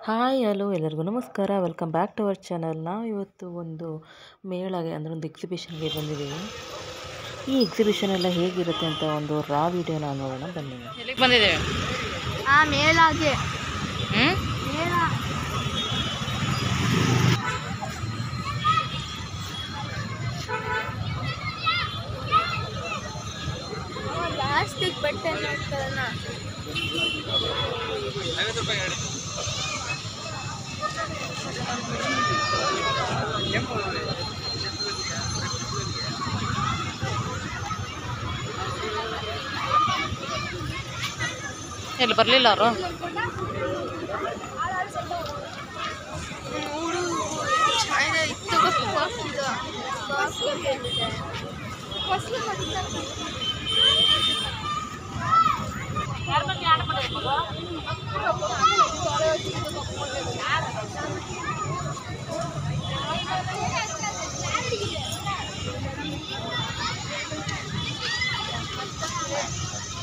Hi hello ಎಲ್ಲರಿಗೂ ನಮಸ್ಕಾರ. Welcome back to our channel. ನಾವು ಇವತ್ತು ಒಂದು ಮೇಳಗೆ ಅಂದರೆ ಒಂದು ಎಕ್ಸಿಬಿಷನ್ಗೆ ಬಂದಿದ್ದೀವಿ. ಈ ಎಕ್ಸಿಬಿಷನ್ ಎಲ್ಲ ಹೇಗಿರುತ್ತೆ ಅಂತ ಒಂದು ರಾ ವಿಡಿಯೋ ನಾವು ನೋಡೋಣ ಬನ್ನಿ. ಎಲ್ಲಿಗೆ ಬಂದಿದ್ದೇವೆ? ಮೇಳಗೆ ಮೇಳ ಪ್ಲಾಸ್ಟಿಕ್ ಬಟ್ಟೆ ನೋಡ್ತಾರಣ್ಣ. 50 ರೂಪಾಯಿ ಗಾಡಿ. ಎಲ್ಲಿ ಬರಲಿಲ್ಲ ಅವರು?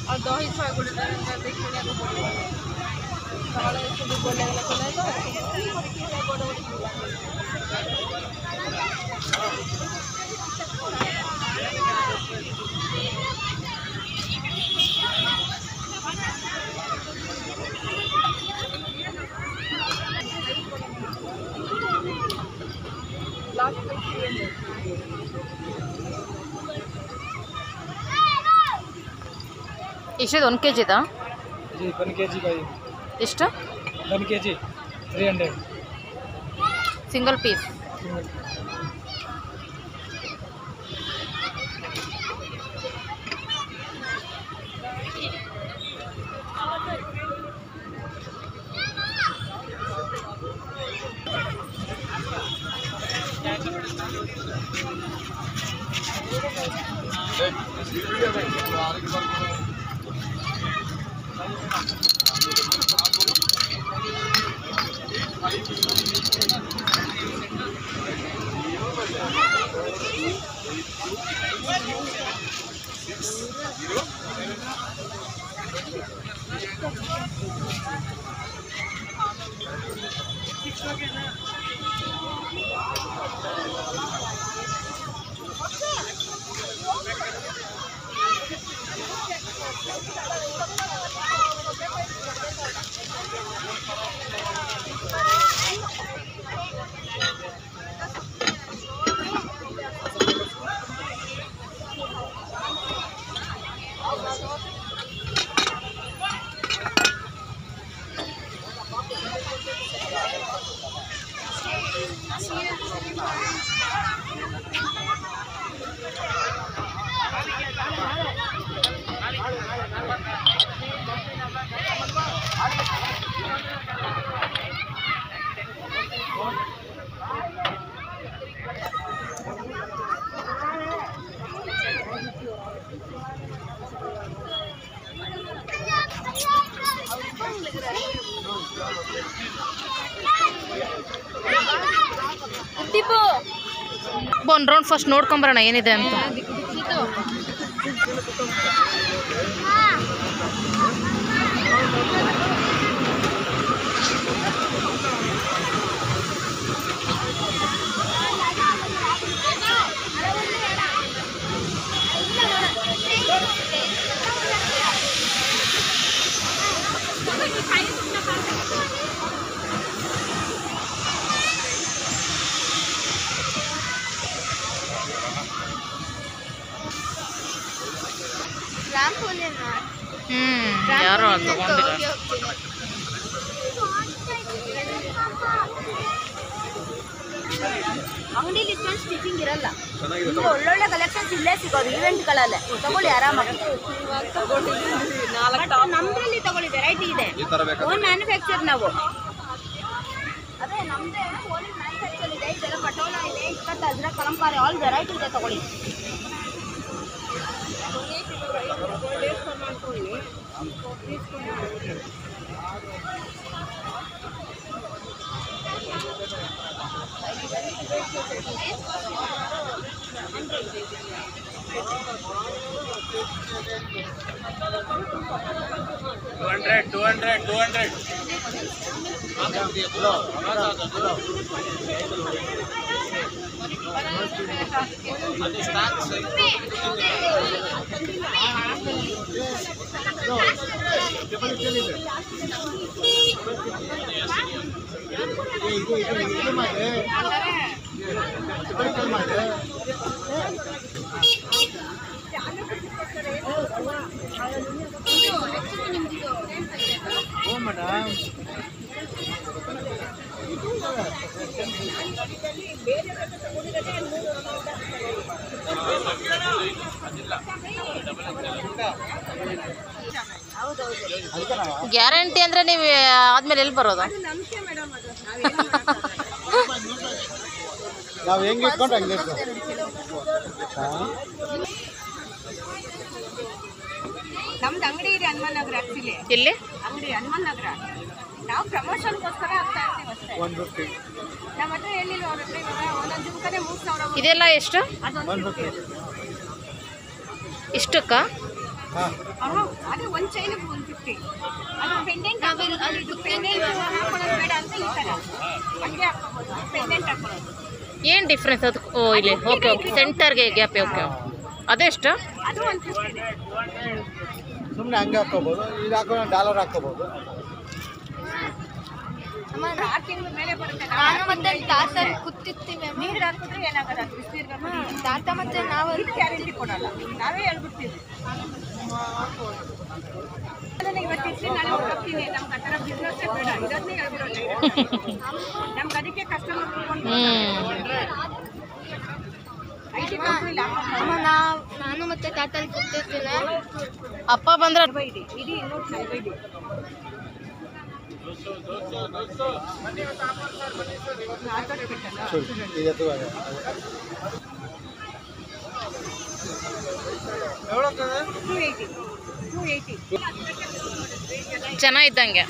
और 2 ही छः गुड़े देखने को ಇಷ್ಟು 1 kg ಇದಾ? जी 1 kg का ये ಎಷ್ಟು? 1 kg 300 ಸಿಂಗಲ್ ಪೀಸ್. ಒಂದು ರೌಂಡ್ ಫಸ್ಟ್ ನೋಡ್ಕೊಂಬರೋಣ ಏನಿದೆ ಅಂತ. ಯಾರು ತಗೊಂಡಿಲ್ಲ. ಅಂಗಡಿಲಿ ಇಷ್ಟೊಂದು ಸ್ಟಿಚಿಂಗ್ ಇರಲ್ಲ. ನಿಮ್ಗೆ ಒಳ್ಳೊಳ್ಳೆ ಕಲೆಕ್ಷನ್ಸ್ ಇಲ್ಲೇ ಸಿಗೋದು ಇವೆಂಟ್ಗಳಲ್ಲೇ. ತಗೊಳ್ಳಿ ಆರಾಮಾಗಿ. ನಮ್ದ್ರಲ್ಲಿ ತಗೊಳ್ಳಿ, ವೆರೈಟಿ ಇದೆ. ಓನ್ ಮ್ಯಾನುಫ್ಯಾಕ್ಚರ್ ನಾವು. ಅದೇ ನಮ್ದೇ ಓನ್ ಮ್ಯಾನುಫ್ಯಾಕ್ಚರ್ ಇದೆ. ಇದೆಲ್ಲ ಪಟೋಲಾ ಇದೆ, ಇಪ್ಪತ್ತು ಅಜ್ರಕ್ ಕಲಂಕಾರಿ, ಆಲ್ ವೆರೈಟಿ ಇದೆ. ತಗೊಳ್ಳಿ. $200. ಗ್ಯಾರಂಟಿ ಅಂದರೆ ನೀವು ಆದಮೇಲೆ ಎಲ್ಲಿ ಬರೋದು? ನಾವು ಹೆಂಗೆ ಇಟ್ಕೊಂಡು ಹಂಗೆ ನಮ್ದು ಅಂಗಡಿ ಇದೆ ಹನುಮಾನ್ ನಗರ. ಆಕ್ಚುಲಿ ಎಲ್ಲಿ ಅಂಗಡಿ ಹನುಮಾನ್ ನಗರ. ನಾವು ಪ್ರಮೋಷನ್ಗೋಸ್ಕರ ಆಗ್ತಾ ಇರ್ತೀವಿ ಅಷ್ಟೇ. 150 ನಮ್ಮ ಹತ್ರ ಏನಿಲ್ಲ ಅವ್ರ ಹತ್ರ ಇವಾಗ ಒಂದೊಂದು ಜುಮ್ಕನೆ 3000. ಇದೆಲ್ಲ ಎಷ್ಟು? ಇಷ್ಟಕ್ಕಾ? ಅದು ಒಂದು ಚೈನಿಗೆ 150. ಅದು ಪೆಂಡೆಂಟ್ ಅದು ಪೆಂಡೆಂಟ್ ಹಾಕೊಳ್ಳೋದು ಬೇಡ ಅಂತ ಈ ಥರ ಹಂಗೆ ಹಾಕೋಬೋದು. ಪೆಂಡೆಂಟ್ ಹಾಕೊಳ್ಳೋದು ಏನು ಡಿಫ್ರೆನ್ಸ್ ಅದು? ಓ ಇಲ್ಲಿ ಓಕೆ ಓಕೆ ಸೆಂಟರ್ಗೆ ಗ್ಯಾಪ್. ಓಕೆ ಅದೆಷ್ಟು? ಅದು 150 ಇದೆ. ಸುಮ್ಮನೆ ಹಂಗೆ ಹಾಕೋಬೋದು. ಇದು ಹಾಕೊಂಡು ಡಾಲರ್ ಹಾಕೋಬೋದು. 6 ತಿಂಗಳ ಮೇಲೆ ಬರುತ್ತೆ. ನಾನು ಮತ್ತೆ ತಾತ ಕೂತಿರ್ತೀವಿ. ನೀರು ಹಾಕಿದ್ರೆ ಏನಾಗಲ್ಲ. ಬಿಸಿನೀರು ತಾತ ಮತ್ತೆ ನಾವು ಗ್ಯಾರಂಟಿ ಕೊಡಲ್ಲ. ನಾವೇ ಹೇಳ್ಬಿಡ್ತೀವಿ. ಅದನ್ನ ಇವತ್ತು ಇಟ್ಟು ನಾನು ಹೋಗ್ತೀನಿ. ನಮ್ಗೆ ಆ ಥರ ಬಿಸ್ನೆಸ್ ಬೇಡ. ಇದನ್ನೇ ಹೇಳ್ಬಿಡೋಣ. ನಮ್ಗೆ ಅದಕ್ಕೆ ಕಸ್ಟಮರ್ ಐಟಿ ಕಂಪ್ನಿ ನಾನು ಮತ್ತೆ ತಾತ ಕೂತಿರ್ತೀನಿ. ಅಪ್ಪ ಬಂದ್ರೆ ಇಡಿ 240 ಇದೆ. ಇದು 280. ಜನ ಇದ್ದಂಗೆ.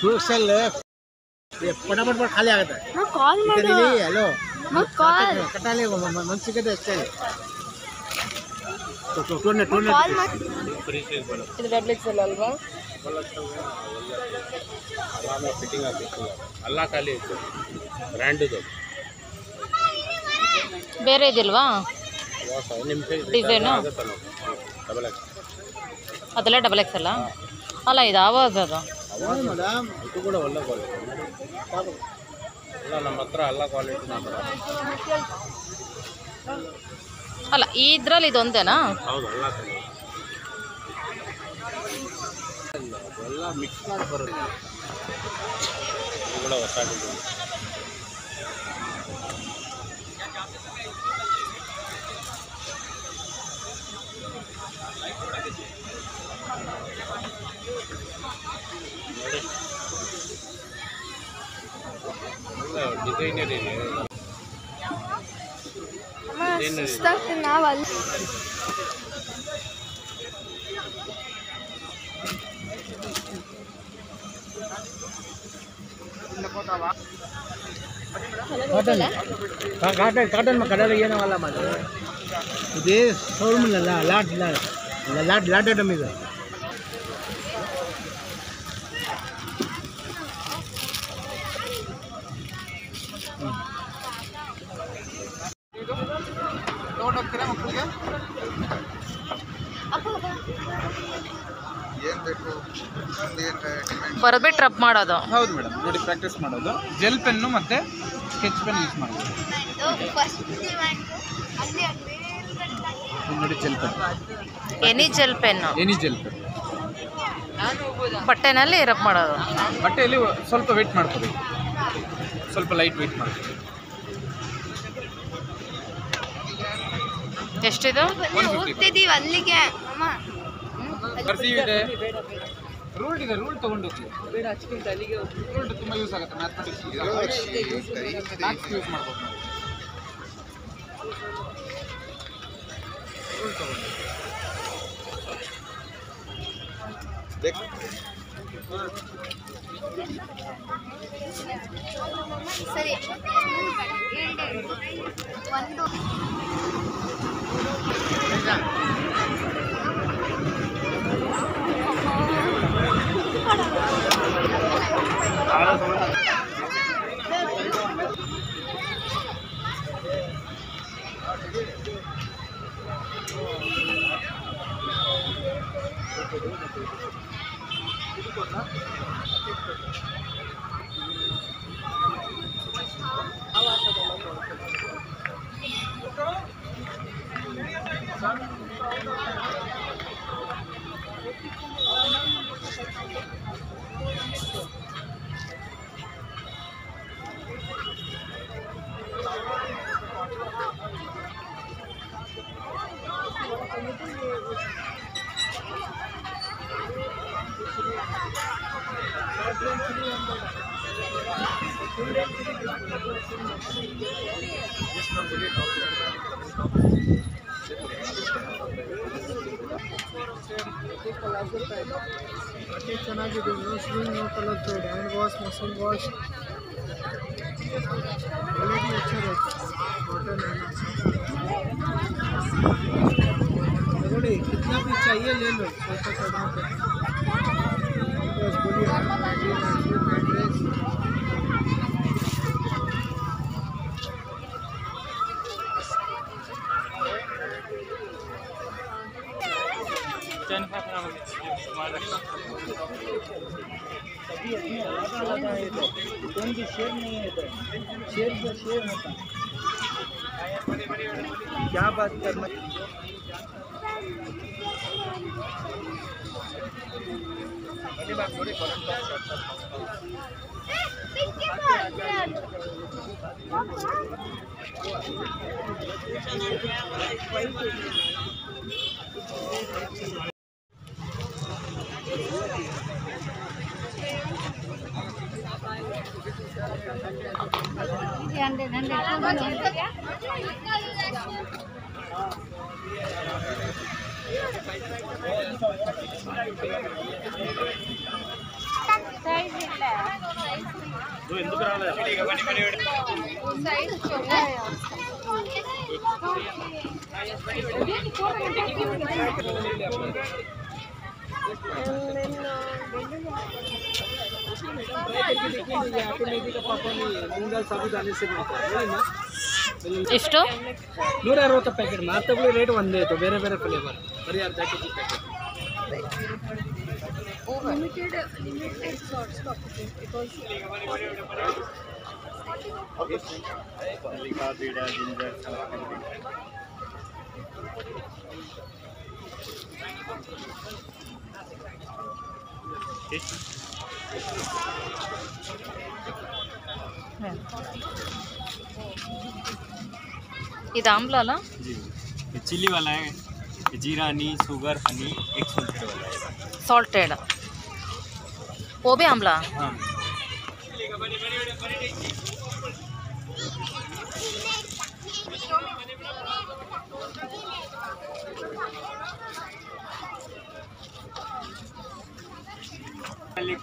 ಫ್ರೂಟ್ಸಲ್ಲಿ ಪಟ ಖಾಲಿ ಆಗುತ್ತೆ. ಕಾಲ್ ಹಲೋ ಕಾಲ್ ಕಟ್ಟಾಲಿ ಮನ್ಸಿಗೆ ಅಷ್ಟೇ. ಕಾಲ್ ಮಾಡಿ ಇದು ಡಬಲ್ ಎಕ್ಸ್ ಎಲ್ ಅಲ್ವಾ? ಫಿಟ್ಟಿಂಗ್ ಆಗಬೇಕು ಅಲ್ಲ, ಖಾಲಿ ಇತ್ತು ಬ್ರ್ಯಾಂಡದು. ಬೇರೆ ಇದಿಲ್ವಾ ಡಿಸೈನು? ಡಬಲ್ ಎಕ್ಸ್ ಅದೆಲ್ಲ ಡಬಲ್ ಎಕ್ಸ್ ಅಲ್ಲ ಅಲ್ಲ, ಇದು ಆವಾಜ್ ಅದು. ಮೇಡಮ್ ಇದು ಕೂಡ ಒಳ್ಳೆ ಕ್ವಾಲಿಟಿ ಎಲ್ಲ ನಮ್ಮ ಹತ್ರ ಎಲ್ಲ ಕ್ವಾಲಿಟಿ ಅಲ್ಲ ಇದ್ರಲ್ಲಿ ಇದೊಂದೇನಾ? ಹೌದು, ಎಲ್ಲ ಎಲ್ಲ ಮಿಕ್ಸ್ ಮಾಡಿ ಬರುತ್ತೆ. ಇದು ಕೂಡ ಹೊಸ ಡಿಸೈನ್. ಡಿಸೈನರ್ ಇದೆ. ನಾವು ಅಲ್ಲಿ ಕಾಟನ್ ಕಡಲೆ ಏನೋ ಅಲ್ಲ ಮಾಡು. ಇದೇ ಶೋರೂಮ್ ಅಲ್ಲ, ಲಾಟ್ ಐಟಮ್ ಇದೆ. ಬರ್ಬಿಟ್ಟು ರಬ್ ಮಾಡೋದು. ಹೌದು ಮೇಡಮ್, ನೋಡಿ ಪ್ರಾಕ್ಟೀಸ್ ಮಾಡೋದು. ಜೆಲ್ ಪೆನ್ನು ಮತ್ತು ಸ್ಕೆಚ್ ಪೆನ್ ಯೂಸ್ ಮಾಡೋದು. ನೋಡಿ gel pen, any gel pen, any gel pen. ಬಟ್ಟೆನಲ್ಲಿ ರಬ್ ಮಾಡೋದು. ಬಟ್ಟೆಯಲ್ಲಿ ಸ್ವಲ್ಪ ವೆಯ್ಟ್ ಮಾಡ್ಕೋಬೇಕು, ಸ್ವಲ್ಪ ಲೈಟ್ ವೆಯ್ಟ್ ಮಾಡ್ಕೋಬೇಕು. ಎಷ್ಟಿದು? ಹೋಗ್ತಿದ್ದೀವಿ ಅಲ್ಲಿಗೆ ಅಮ್ಮ. ಕರ್ಸೀವ್ ಇದೆ, ರೂಲ್ಡ್ ಇದೆ, ರೂಲ್ಡ್ ತೊಗೊಂಡೋಗಿ. ರೂಲ್ಡ್ ತುಂಬ ಯೂಸ್ ಆಗುತ್ತೆ ಮ್ಯಾಥಮೆಟಿಕ್ಸ್ ಯೂಸ್ ಮಾಡ್ಬೋದು. ರೂಲ್ಡ್ ತೊಗೊಂಡು ಸರಿ ಒಂದು ಚೆನ್ನಾಗಿದೆ. No swing, no colour fade, hand wash, machine wash, quality अच्छा रहता है। कॉटन है ना, बोलिए कितना भी चाहिए ले लो। बस बोलिए एड्रेस। कौन भी शेर नहीं है इधर, शेर जो शेर होता है। क्या बात करना, ಎಷ್ಟು? 160 ಪ್ಯಾಕೆಟ್ ಮಾತ್ರ ರೇಟ್ ಒಂದೇ ಇತ್ತು, ಬೇರೆ ಬೇರೆ ಫ್ಲೇವರ್, ಬರೀ ಅರ್ಧ KG packet. limited stock because ಇದು ಆಮ್ಲ ಅಲ್ಲ? जी, ये चिली वाला है, जीरा हनी, शुगर हनी, एक सॉल्टेड वाला है। सॉल्टेड वो भी आमला? हाँ,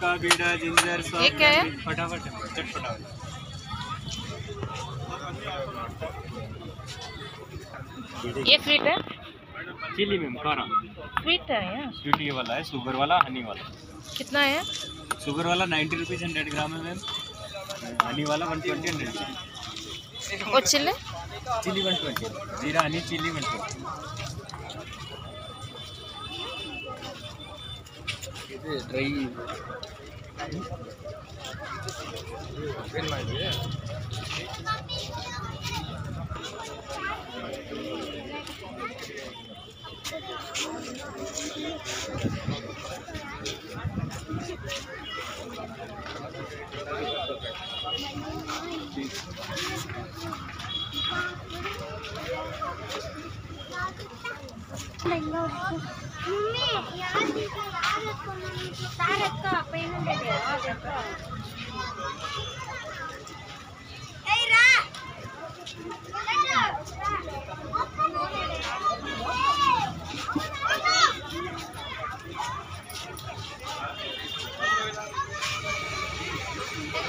का बीड़ा जिंजर सब ये क्या है? फटाफट चटपटा। ये स्वीट है? चिली मैम खारा स्वीट है ये? स्वीट ये वाला है, शुगर वाला हनी वाला। कितना है? शुगर वाला 90 रुपीज़ 100 ग्राम है मैम, हनी वाला 120 100। और चिल्ली? चिली 120, जीरा हनी चिली 120। ಡ್ರೈ मम्मी यार तारक का पेन दे दे ए रा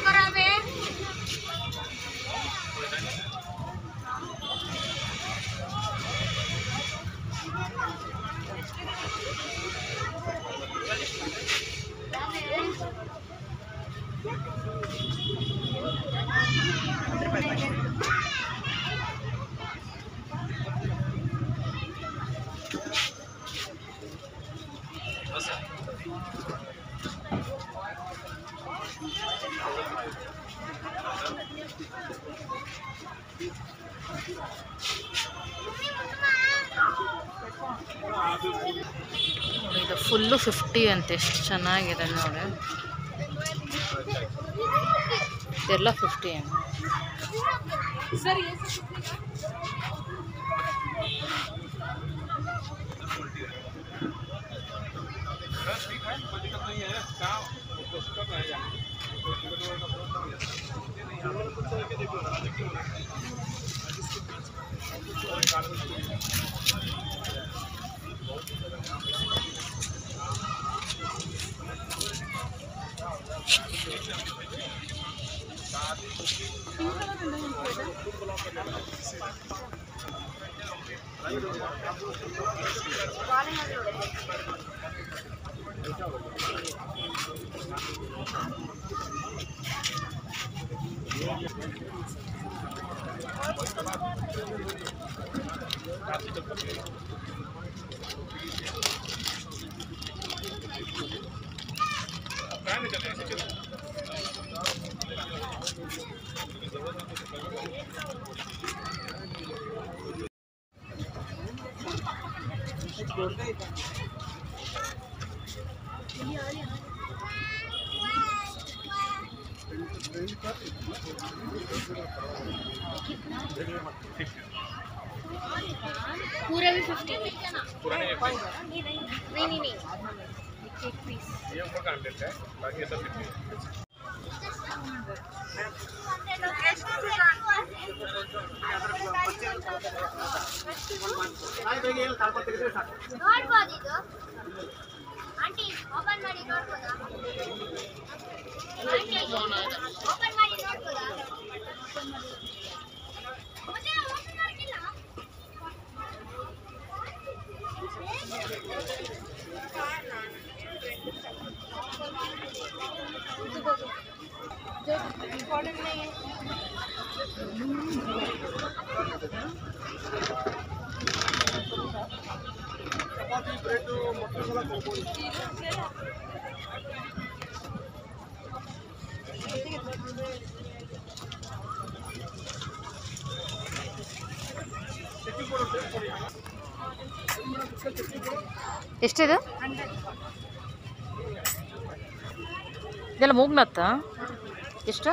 करावे ಇದು ಫುಲ್ಲು 50 ಅಂತೆ. ಎಷ್ಟು ಚೆನ್ನಾಗಿದೆ ನೋಡಿ, ಇದೆಲ್ಲ 50 ಏನು. पूरा भी 50 नहीं एक पीस ये ऊपर का 100 है, बाकी सब 50 ನೋಡ್ಬೋದು ಇದು ಆಂಟಿ ಓಪನ್ ಮಾಡಿ ನೋಡ್ಬೋದಾ? ಆಂಟಿ ಓಪನ್ ಮಾಡಿ ನೋಡ್ಬೋದಾ? ಮತ್ತೆ ಓಪನ್ ಮಾಡ್ತಿಲ್ಲ. जो इम्पोर्टेंट नहीं है ಎಷ್ಟಿದೆ? ಇದೆಲ್ಲ ಮೂಗ್ನತ್ತ ಎಷ್ಟು?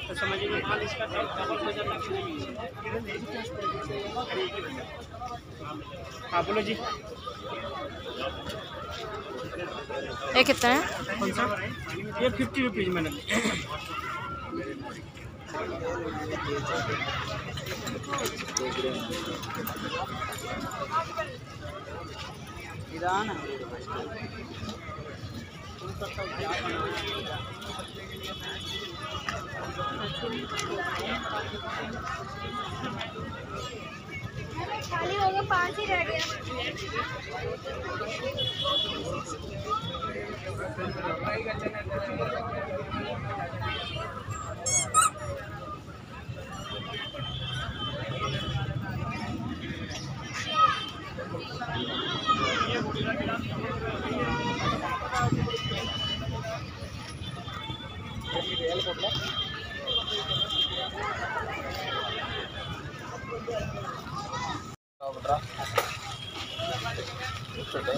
तो समझिए माल इसका डबल वजन लगेगा। हाँ बोलो जी, ये कितना है? कौन सा? ये 50 रुपीज़ मैंने। इधर ना खाली हो गया, 5 ही रह गया।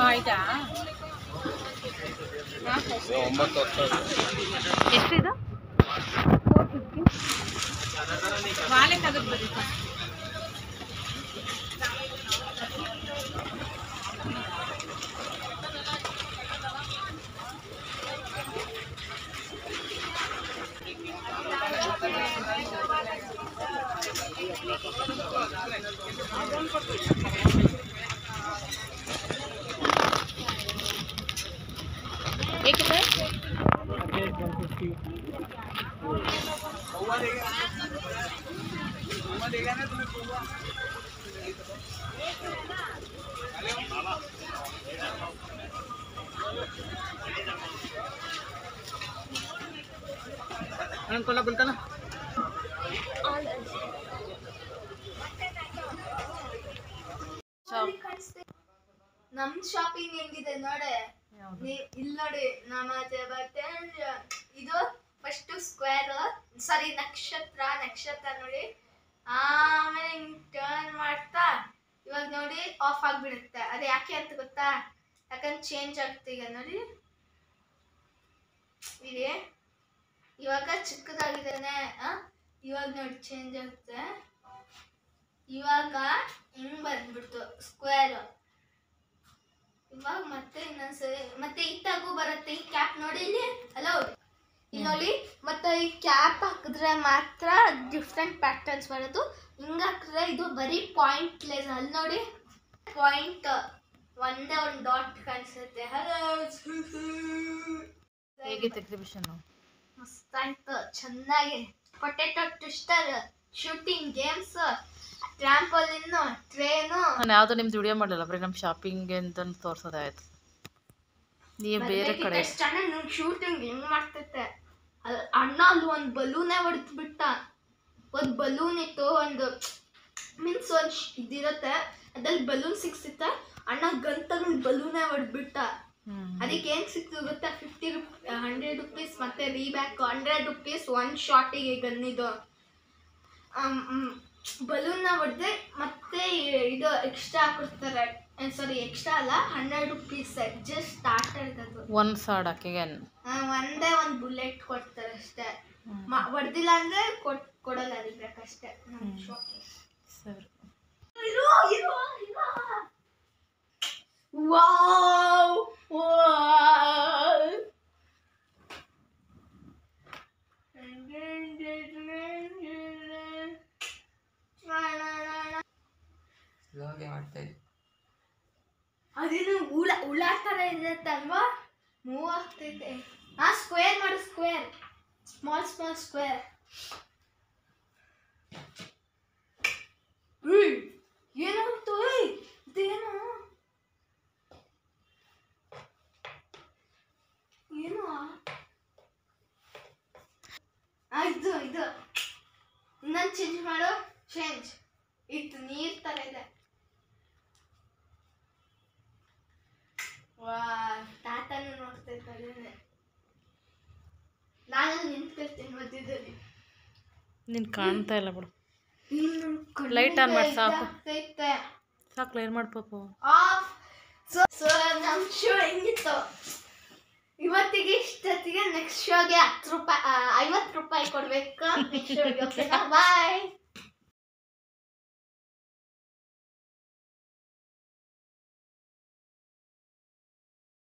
ಆಯ್ತಾ? ಎಷ್ಟಿದು? 450. ವಾಲೆ ತೆಗೆದು ಬರೀ. ये कितना है? ನಮ್ ಶಾಪಿಂಗ್ ಹೆಂಗಿದೆ ನೋಡೆ. ಇಲ್ಲಿ ನೋಡಿ ನಮಗೆ ಬಟ್ಟೆ ಇದು ಫಸ್ಟ್ ಸ್ಕ್ವೇರ್ ಸಾರಿ ನಕ್ಷತ್ರ ನೋಡಿ. ಆಮೇಲೆ ಹಿಂಗ್ ಟರ್ನ್ ಮಾಡ್ತಾ ಇವಾಗ ನೋಡಿ ಆಫ್ ಆಗ್ಬಿಡುತ್ತೆ. ಅದು ಯಾಕೆ ಅಂತ ಗೊತ್ತಾ? ಯಾಕಂದ್ರೆ ಚೇಂಜ್ ಆಗ್ತದೆ. ಈಗ ನೋಡಿ ಇದೆ ಇವಾಗ ಚಿಕ್ಕದಾಗಿದ್ದಾನೆ. ಇವಾಗ ನೋಡಿ ಚೇಂಜ್ ಆಗುತ್ತೆ. ಇವಾಗ ಹಿಂಗ್ ಬಂದ್ಬಿಡ್ತು ಸ್ಕ್ವೇರ್. ಇವಾಗ ಮತ್ತೆ ಇನ್ನೊಂದ್ಸರಿ ಮತ್ತೆ ಇತ್ತಾಗೂ ಬರುತ್ತೆ. ಈ ಕ್ಯಾಪ್ ನೋಡಿ ಇಲ್ಲಿ. ಹಲೋ ಇಲ್ಲಿ ನೋಡಿ. ಮತ್ತೆ ಈ ಕ್ಯಾಪ್ ಹಾಕಿದ್ರೆ ಮಾತ್ರ ಡಿಫ್ರೆಂಟ್ ಪ್ಯಾಟರ್ನ್ಸ್ ಬರೋದು. ಹಿಂಗ ಹಾಕಿದ್ರೆ ಇದು ಬರೀ ಪಾಯಿಂಟ್ಲೆಸ್. ಅಲ್ಲಿ ನೋಡಿ ಪಾಯಿಂಟ್ ಒಂದೇ ಒಂದು ಡಾಟ್ ಕಾಣಿಸುತ್ತೆ. ಹಲೋ ಹೇಗಿತ್ತು ಎಕ್ಸಿಬಿಷನ್? ಮಸ್ತಾಯ್ತು, ಚೆನ್ನಾಗಿ. Potato twister, shooting games, trampoline, train. ನಾನು ಯಾವುದೋ ನಿಮ್ದು ವಿಡಿಯೋ ಮಾಡಲಿಲ್ಲ, ಬರೀ ನಮ್ಮ ಶಾಪಿಂಗ್ ಅಂತ ತೋರಿಸೋದಾಯ್ತು. ನೀವು ಬೇರೆ ಕಡೆ ಶೂಟಿಂಗ್ ಹೆಂಗ್ ಮಾಡ್ತೈತೆ. ಅಣ್ಣ ಅಲ್ಲಿ ಒಂದು ಬಲೂನೇ ಹೊಡೆದು ಬಿಟ್ಟ. ಒಂದು ಬಲೂನ್ ಇತ್ತು, ಒಂದು ಮೀನ್ಸ್ ಒಂದು ಇದಿರುತ್ತೆ ಅದ್ರಲ್ಲಿ ಬಲೂನ್ ಸಿಕ್ಸಿತ್ತ. ಅಣ್ಣ ಗನ್ ತಗೊಂಡು ಬಲೂನೇ ಹೊಡೆದ್ಬಿಟ್ಟ. ಅದಕ್ಕೆ ಏನ್ ಸಿಕ್ತು ಗೊತ್ತಾ? 100 ರೂಪೀಸ್ ಮತ್ತೆ ರೀಬ್ಯಾಕ್ 100 ರೂಪೀಸ್ ಒಂದು ಶಾಟಿಗೆ ಗನ್ನಿದು. ಬಲೂನ್ನ ಹೊಡೆದ್ರೆ ಮತ್ತೆ ಇದು ಎಕ್ಸ್ಟ್ರಾ ಕೊಡ್ತಾರೆ. ಸಾರಿ ಎಕ್ಸ್ಟ್ರಾ ಅಲ್ಲ, 100 ರೂಪೀಸ್ ಜಸ್ಟ್ ಸ್ಟಾರ್ಟರ್. ಅದು ಒಂದು ಸಾಡ್ ಹಾಕಿಗೆ ಒಂದೇ ಒಂದು ಬುಲೆಟ್ ಕೊಡ್ತಾರೆ ಅಷ್ಟೇ. ಹೊಡೆದಿಲ್ಲ ಅಂದ್ರೆ ಕೊಡಲ್ಲ ಅಷ್ಟೇ. ಸರಿ. ವಾವ್ ಅದೇನು ಹುಳ ತರ ಇರುತ್ತಲ್ವಾ, ಮೂವ್ ಆಗ್ತೈತೆ. ಸ್ಕ್ವೇರ್ ಮಾಡು, ಸ್ಕ್ವೇರ್, ಸ್ಮಾಲ್ ಸ್ಕ್ವೇರ್. ಏನಾಯ್ತು? ಇದೇನು ಏನು ಇದು ಇನ್ನೊಂದು ಚೇಂಜ್ ಮಾಡು. ಚೇಂಜ್ ಇತ್ತು ನೀರ್ ತರ ಇದೆ. ವಾ ತಾತನು ನೋಡ್ತಾ ಇದ್ದಾರೆ. ನಾನು ನಿಂತ್ಕೊಳ್ತೀನಿ ಮಧ್ಯದಲ್ಲಿ. ನೀನು ಕಾಣ್ತಾ ಇಲ್ಲ ಬಿಡು. ಲೈಟ್ ಆನ್ ಮಾಡಿ ಸಾಕು. ಸಾಕು ಲೈಟ್ ಮಾಡಿ ಪಾಪು. ಸೊ ನಮ್ಮ ಶೋ ಹೆಂಗಿತ್ತು ಇವತ್ತಿಗೆ? ಇಷ್ಟೊತ್ತಿಗೆ ನೆಕ್ಸ್ಟ್ ಶೋಗೆ 50 ರೂಪಾಯಿ ಕೊಡ್ಬೇಕು. ನೆಕ್ಸ್ಟ್ ಶೋಗೆ. ಬಾಯ್.